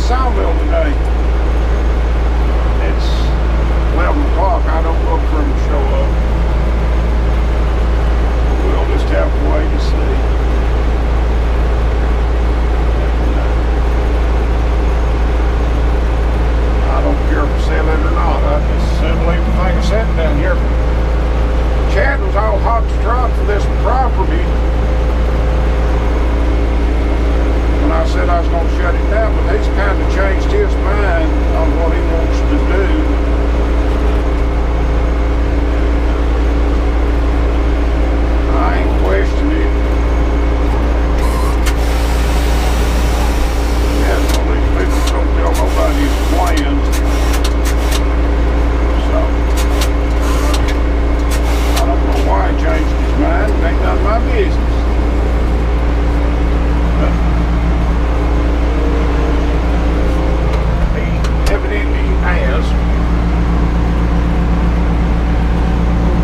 sawmill today. It's 11 o'clock. I don't look for him to show up. We'll just have to wait and see. I don't care if I sell it or not. I just said leave the thing sitting down here. Chad was all hot to trot for this property when I said I was going to shut it down, but he's kind of changed his mind on what he wants to do. I ain't questioning it. Yeah, some of these people don't tell nobody his plans. So, I don't know why he changed his mind. It ain't none of my business. But he evidently has.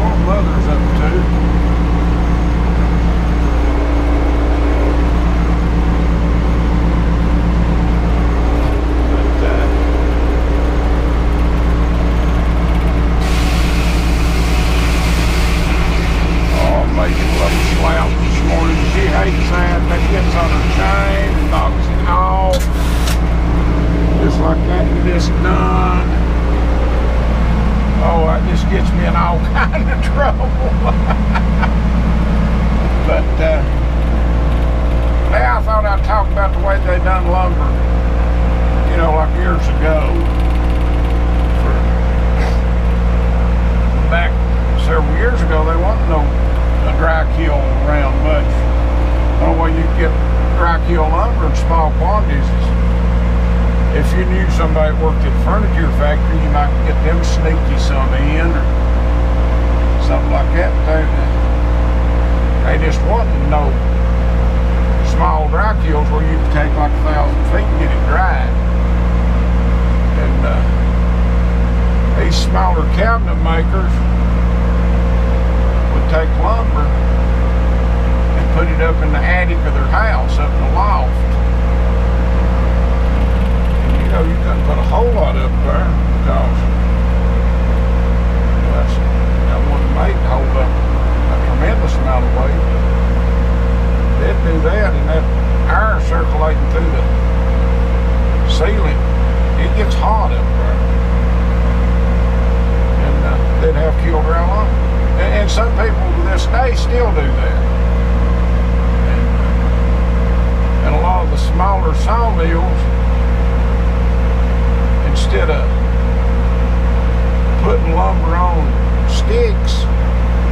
What Mother's up to? Making a little slap this morning. She hates that. That gets on her chain and knocks it off. Just like that, and this done. Oh, that just gets me in all kind of trouble. But now I thought I'd talk about the way they done lumber. You know, like years ago. Back several years ago, they wasn't no a dry kiln around much. The only way you could get dry kiln lumber in small quantities is if you knew somebody that worked at a furniture factory, you might get them sneaky some in or something like that. They just wasn't no small dry kilns where you could take like 1,000 feet and get it dried. And these smaller cabinet makers take lumber and put it up in the attic of their house, up in the loft. And you know, you couldn't put a whole lot up there because that wasn't made to hold up a tremendous amount of weight. They'd do that, and that air circulating through the ceiling, it gets hot up there. And they'd have killed dry lumber. And some people to this day still do that. And a lot of the smaller sawmills, instead of putting lumber on sticks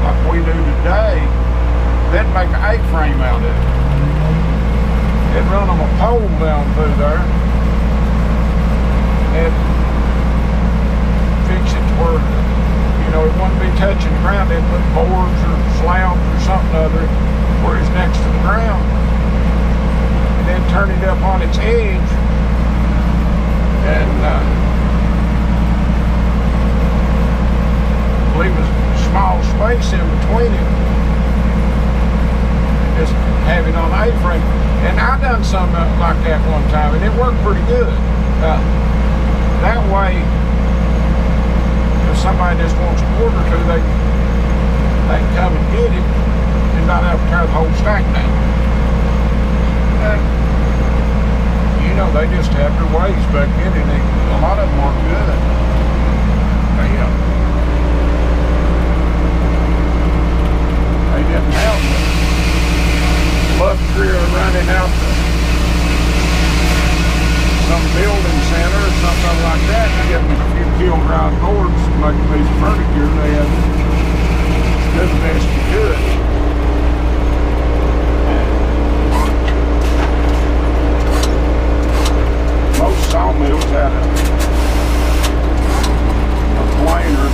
like we do today, they'd make an A-frame out of it. They'd run them a pole down through there and fix it to where it wouldn't be touching the ground. They'd put boards or slabs or something other where it's next to the ground, and then turn it up on its edge and leave a small space in between it. Just have it on A-frame. And I done something like that one time, and it worked pretty good. That way, if somebody just wants a quarter or two, they can come and get it and not have to tear the whole stack down. And, they just have their ways back in, and a lot of them aren't good. They didn't have the luxury of running out to some building center or something like that and get them a few kiln dry boards to make a piece of furniture. They had to do the best you could. Most sawmills had a planer.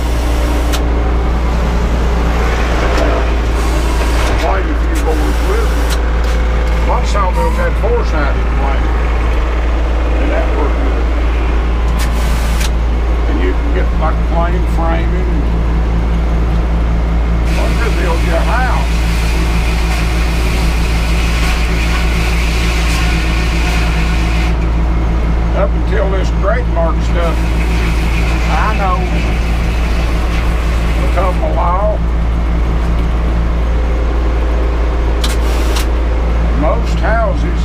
Plane a few boards with it. A lot of sawmills had four-sided planer. And that worked good. And you can get like plain framing. Well, you build your house. up until this great mark stuff, I know, become a law. Most houses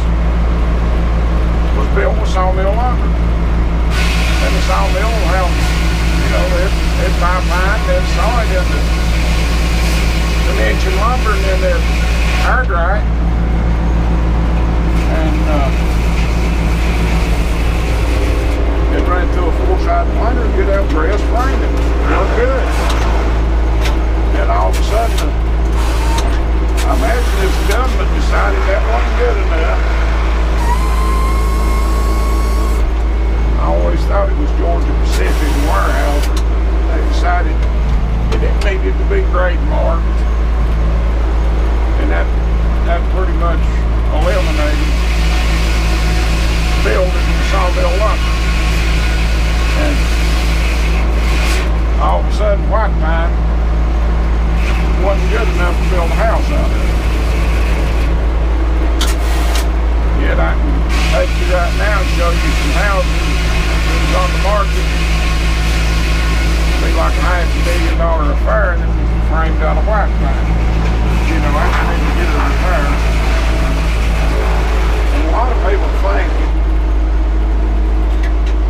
was built with sawmill lumber. And the sawmill will have, you know, they'd buy pine, they'd saw it into an inch of lumber, and then they'd air dry it. And it ran through a four-side planer and get out dress, frame it. Work good. Then all of a sudden, I imagine this government decided that wasn't good enough. I always thought it was Georgia Pacific Warehouse. They decided that it needed to be grade marked. And that pretty much eliminated building sawmill lumber. And all of a sudden, white pine wasn't good enough to build a house out of it. Yet I can take you right now and show you some houses that was on the market. It'd be like a $500 million affair, and then framed out of white pine. You know, I need to get it repaired. And a lot of people think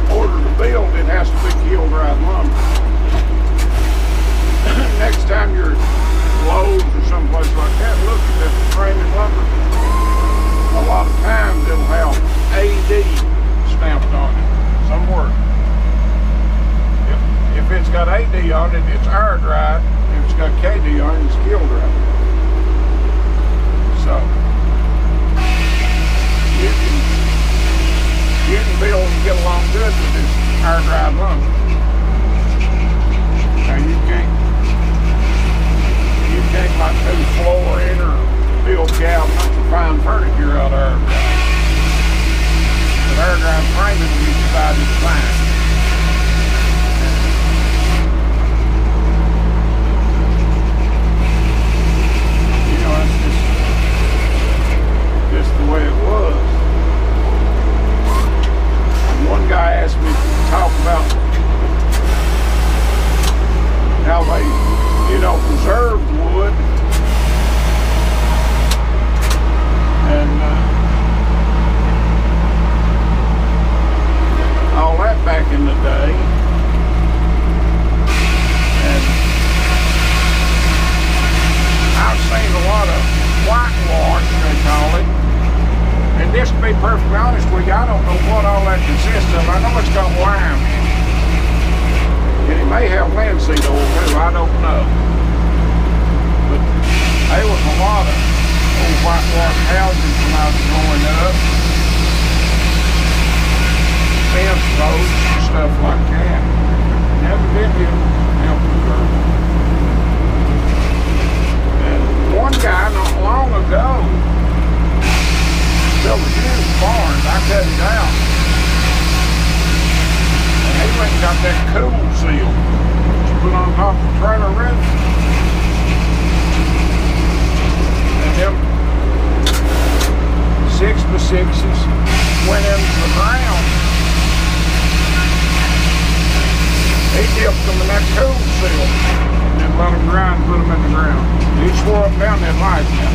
in order to build, it has to be kiln-dried lumber. Next time you're Lowe's or someplace like that, look at that framing lumber. A lot of times it'll have AD stamped on it somewhere. If it's got AD on it, it's air dried. If it's got KD on it, it's kiln dried. So you can build and get along good with this air dried lumber. Now you can't like do flooring or build cabinets or fine furniture out of air dry. But air dry framing will be decided fine. You know, it's just the way it was. And one guy asked me to talk about how they, you know, preserved wood, and all that back in the day. And I've seen a lot of whitewash, they call it. And just to be perfectly honest with you, I don't know what all that consists of. I know it's got lime in it. And it may have linseed oil too, I don't know. But there was a lot of old whitewash houses when I was growing up. Fence posts and stuff like that. Never did help preserve. And one guy not long ago built a huge barn. I cut it out. He went and got that cool seal that you put on top of the trailer roof. And them 6x6s went into the ground. He dipped them in that cool seal and then let them dry and put them in the ground. He swore up down that life now.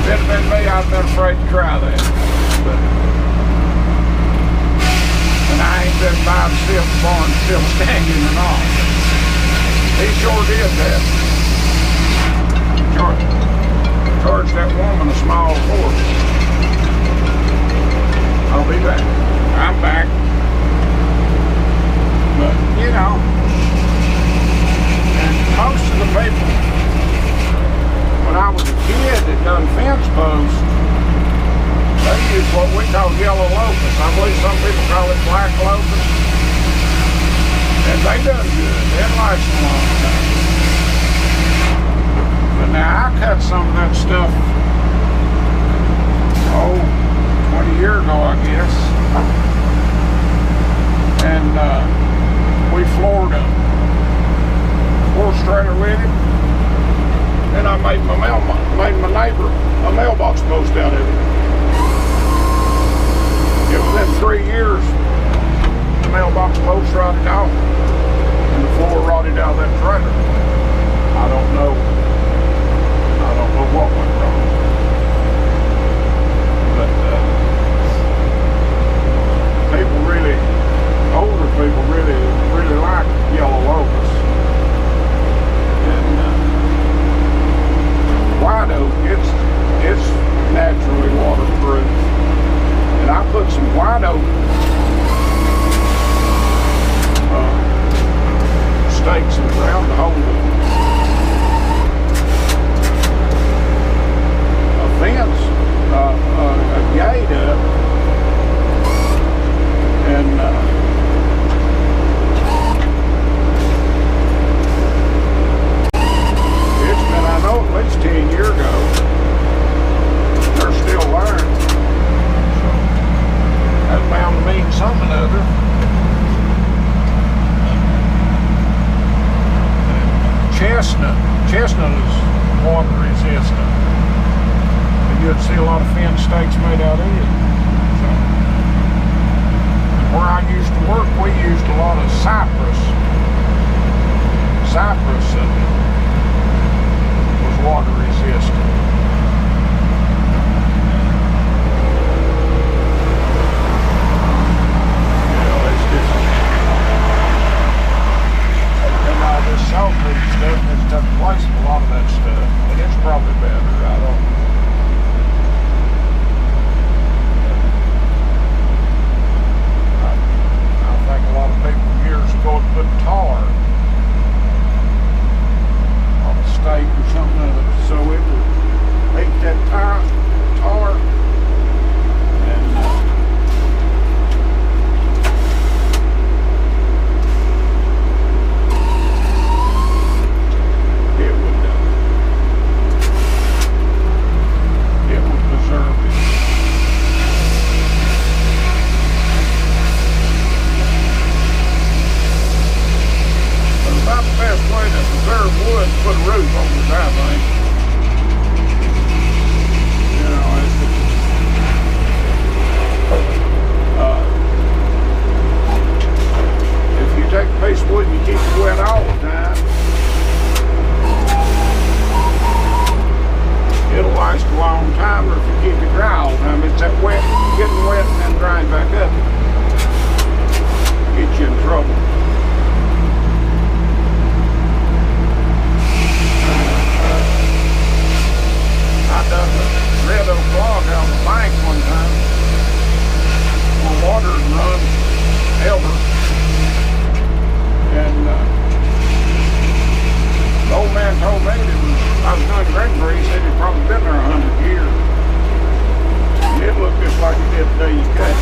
If it had been me, I'd been afraid to try that. But and I ain't been by to see if the barn's still standing or not. He sure did that. Charged that woman a small fortune. I'll be back. I'm back. But, you know, and most of the people, when I was a kid that done fence posts, they use what we call yellow locust. I believe some people call it black locust. And they done good. They last a long time. But now I cut some of that stuff, 20 years ago, I guess. And we floored a horse trailer with it. And I made my neighbor a mailbox post out of it. Within 3 years, something or other. Chestnut is water resistant. And you'd see a lot of fin steaks made out of it. So, and where I used to work, we used a lot of cypress. Cypress was water resistant. This saltpeter stuff has took place of a lot of that stuff, and it's probably better. I don't know. I think a lot of people years ago would put tar on a steak or something of it, so it would make that tar, and put a roof over it, I think. You know, if you take a piece of wood and you keep it wet all the time, it'll last a long time, or if you keep it dry all the time, it's that wet, getting wet and then drying back up. Get you in trouble. I done a red oak log out on the bank one time. My water run ever. And the old man told me that I was doing Carpentry. He said he'd probably been there 100 years. And it looked just like it did the day you cut it.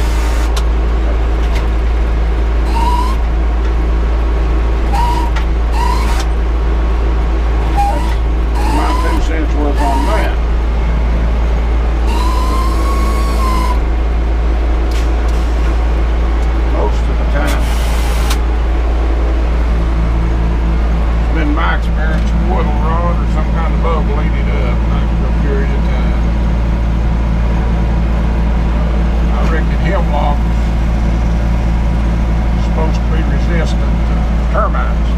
That's my 2 cents worth on that. Most of the time, it's been my experience, wood will rot or some kind of bug will eat it up for a period of time. I reckon hemlock is supposed to be resistant to termites.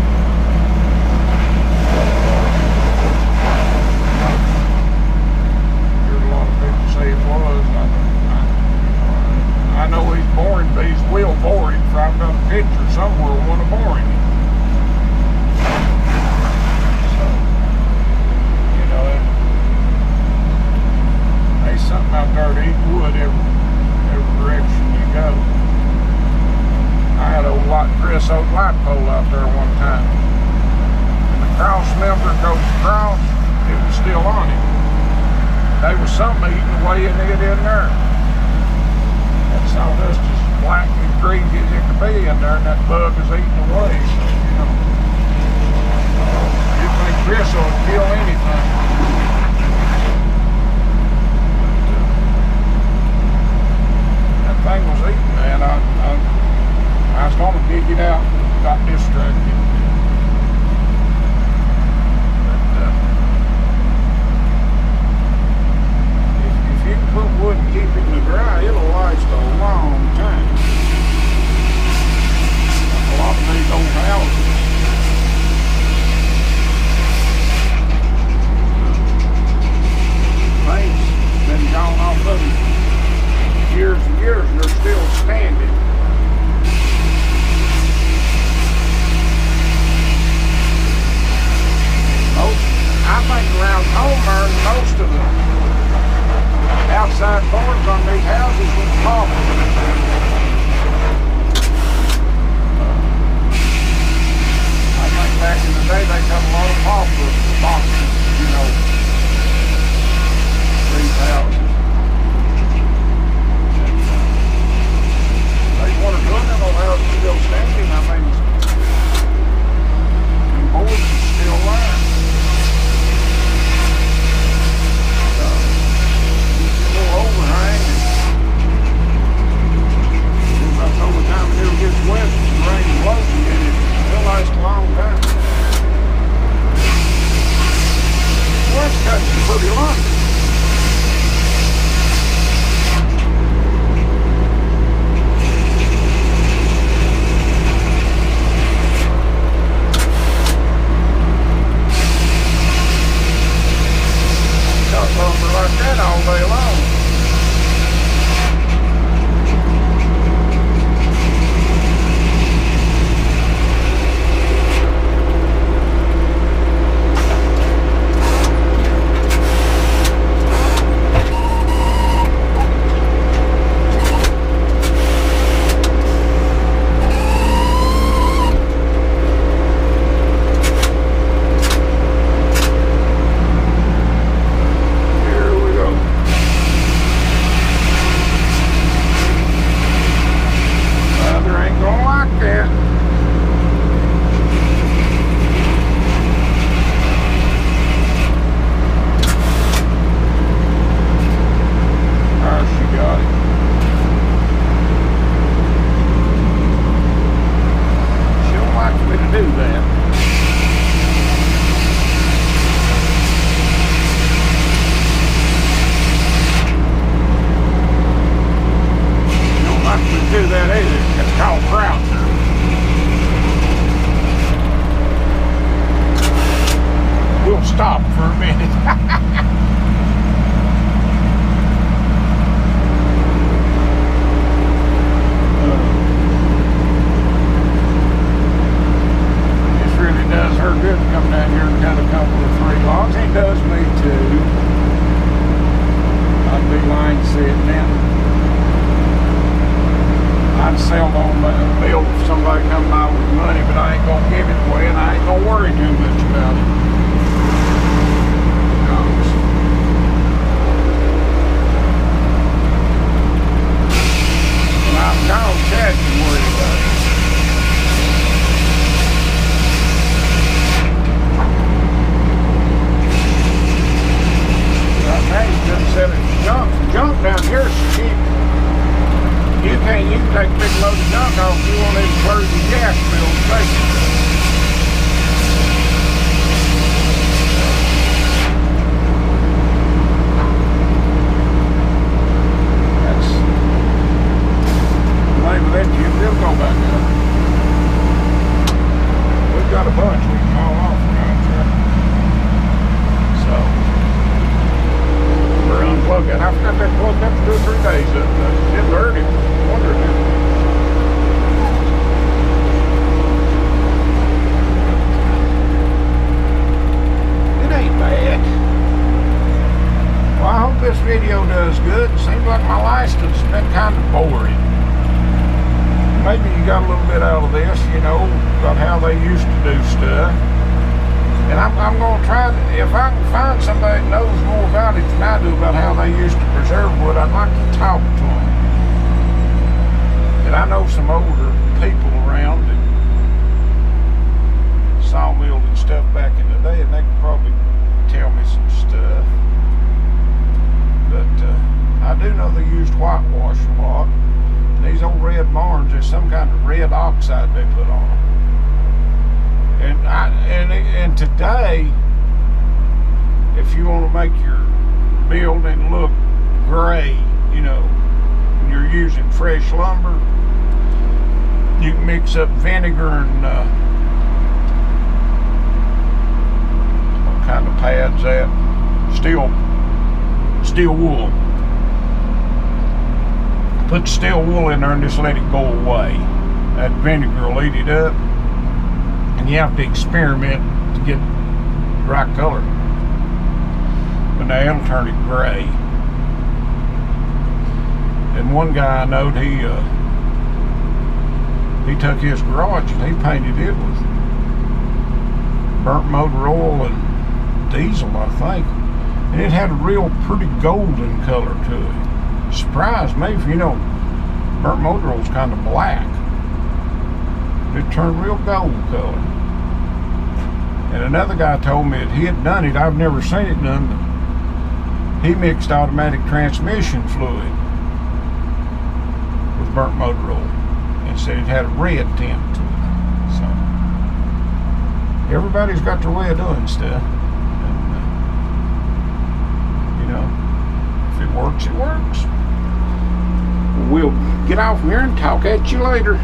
Heard a lot of people say it was. I know these boring bees will bore him, for I've got a picture somewhere of one of boring him. So, you know, there's something out there to eat wood every direction you go. I had a white dress oak light pole out there one time. And the cross member goes across, it was still on it. There was something eating away in it in there. That sawdust is black and greasy as it could be in there, and that bug is eating away. So, you know, you'd think gristle would kill anything. That thing was eating, man. I was going to dig it out, got distracted. If you can put wood and keep it in the dry, it'll last a long time. A lot of these old houses. Things been gone off of them years and years, and they're still standing. I'm gonna build if somebody come by with money, but I ain't gonna give it away, and I ain't gonna worry too much about it. And I'm kind of sad to worry about it. Right now, you couldn't sell it junk. Junk down here is cheap. You can take a big load of junk off if you want to close the gas bill and take it. That's maybe let you will go back up. We've got a bunch we can haul off around here. So we're unplugging. I've got that plugged up for 2 or 3 days. It didn't hurt him. Wondered him. It ain't bad. Well, I hope this video does good. Seems like my last has been kind of boring. Maybe you got a little bit out of this, you know, about how they used to do stuff. And I'm going to try, if I can find somebody that knows more about it than I do about how they used to preserve wood, I'd like to talk to them. And I know some older people around that sawmilled and stuff back in the day, and they could probably tell me some stuff. But I do know they used whitewash a lot. And these old red barns, there's some kind of red oxide they put on them. And today, if you want to make your building look gray, you know, when you're using fresh lumber, you can mix up vinegar and what kind of pads that? Steel wool. Put steel wool in there and just let it go away. That vinegar will eat it up. And you have to experiment to get the right color. But now it'll turn it gray. And one guy I knowed, he took his garage and he painted it with burnt motor oil and diesel, I think. And it had a real pretty golden color to it. Surprised me, if you know, burnt motor oil's kind of black. It turned real gold color. And another guy told me that he had done it. I've never seen it done, but he mixed automatic transmission fluid with burnt motor oil and said it had a red tint to it. So everybody's got their way of doing stuff. And, you know, if it works, it works. We'll get off here and talk at you later.